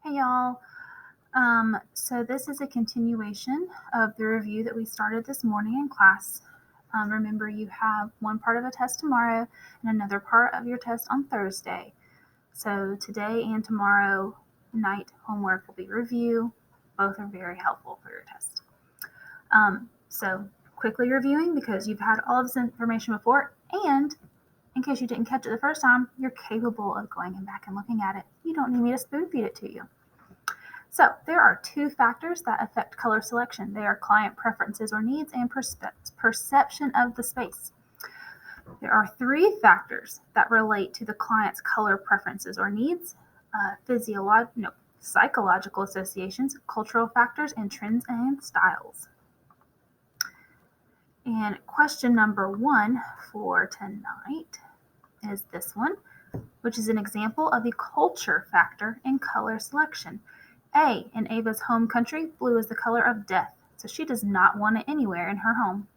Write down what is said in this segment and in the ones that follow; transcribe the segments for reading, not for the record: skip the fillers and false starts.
Hey y'all. So this is a continuation of the review that we started this morning in class. Remember, you have one part of a test tomorrow and another part of your test on Thursday. So today and tomorrow night homework will be review. Both are very helpful for your test. So quickly reviewing because you've had all of this information before, and in case you didn't catch it the first time, you're capable of going back and looking at it. You don't need me to spoon feed it to you. So there are two factors that affect color selection. They are client preferences or needs and perception of the space. There are three factors that relate to the client's color preferences or needs: psychological associations, cultural factors, and trends and styles. And question number 1 for tonight is this one, which is an example of the culture factor in color selection. A, in Ava's home country, blue is the color of death, so she does not want it anywhere in her home.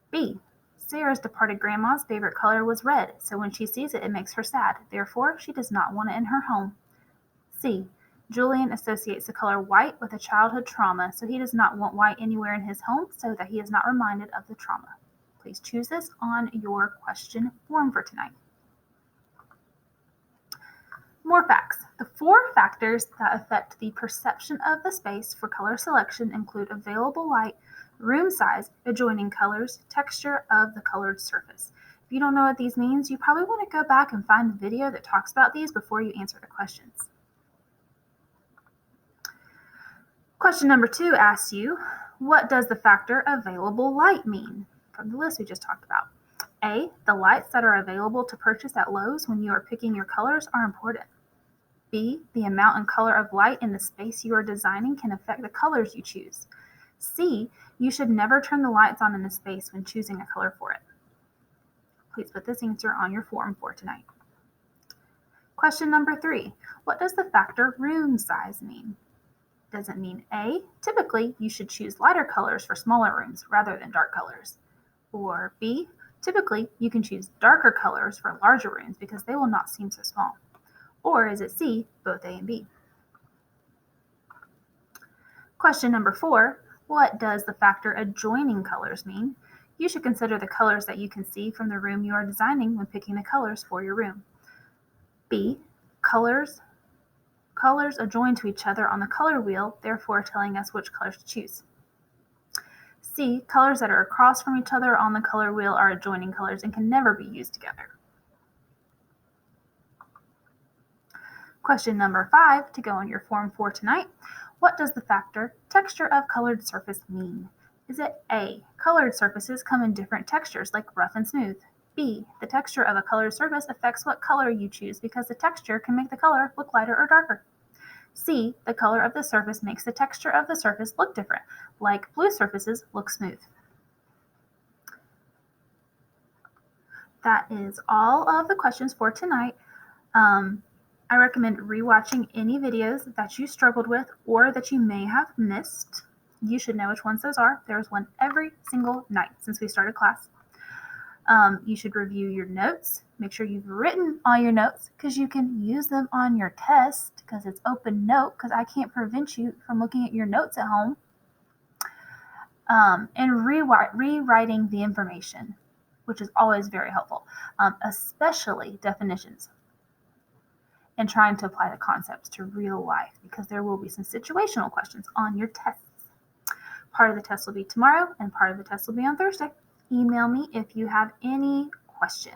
B, Sarah's departed grandma's favorite color was red, so when she sees it, it makes her sad. Therefore, she does not want it in her home. C, Julian associates the color white with a childhood trauma, so he does not want white anywhere in his home so that he is not reminded of the trauma. Please choose this on your question form for tonight. More facts. The 4 factors that affect the perception of the space for color selection include available light, room size, adjoining colors, texture of the colored surface. If you don't know what these means, you probably want to go back and find the video that talks about these before you answer the questions. Question number 2 asks you, what does the factor available light mean? From the list we just talked about. A, the lights that are available to purchase at Lowe's when you are picking your colors are important. B, the amount and color of light in the space you are designing can affect the colors you choose. C, you should never turn the lights on in a space when choosing a color for it. Please put this answer on your form for tonight. Question number 3, what does the factor room size mean? Does it mean A, typically you should choose lighter colors for smaller rooms rather than dark colors? Or B, typically you can choose darker colors for larger rooms because they will not seem so small? Or is it C, both A and B? Question number 4, what does the factor adjoining colors mean? You should consider the colors that you can see from the room you are designing when picking the colors for your room. B, colors adjoin to each other on the color wheel, therefore telling us which colors to choose. C, colors that are across from each other on the color wheel are adjoining colors and can never be used together. Question number 5, to go on your form for tonight, what does the factor texture of colored surface mean? Is it A, colored surfaces come in different textures like rough and smooth? B, the texture of a colored surface affects what color you choose because the texture can make the color look lighter or darker? C, the color of the surface makes the texture of the surface look different, like blue surfaces look smooth. That is all of the questions for tonight. I recommend rewatching any videos that you struggled with or that you may have missed. You should know which ones those are. There's one every single night since we started class. You should review your notes. Make sure you've written all your notes because you can use them on your test because it's open note, because I can't prevent you from looking at your notes at home. And rewriting the information, which is always very helpful, especially definitions, and trying to apply the concepts to real life because there will be some situational questions on your tests. Part of the test will be tomorrow and part of the test will be on Thursday. Email me if you have any questions.